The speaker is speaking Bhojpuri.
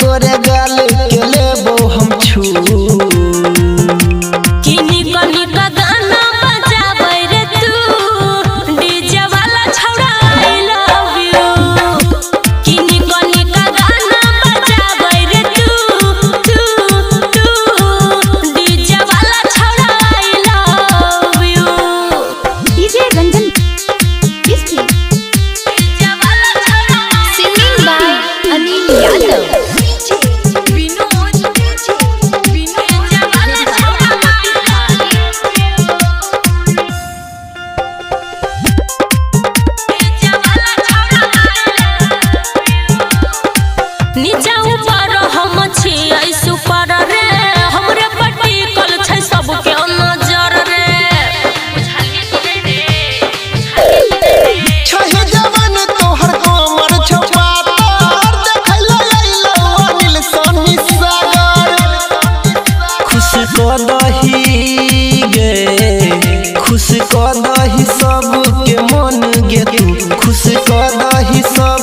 गोरे गाल के लेबो हम छू किनी कनी का गाना बजाबै रे तू डीजे वाला छौड़ा आई लव यू किनी कनी का गाना बजाबै रे तू डीजे वाला छौड़ा I love you DJ Ranjan किसकी डीजे वाला छौड़ा सिंगिंग बाय अनिल यादव नीचा ऊपर हम छियै सुपर रे हमरे पटिकल छै सबके नजर रे छहे जवान तोहर कमर छपातर देखैला आइलो अनिल सनी सागर खुश क दही गे खुश क दही सबके मन गे तू खुश क दही सब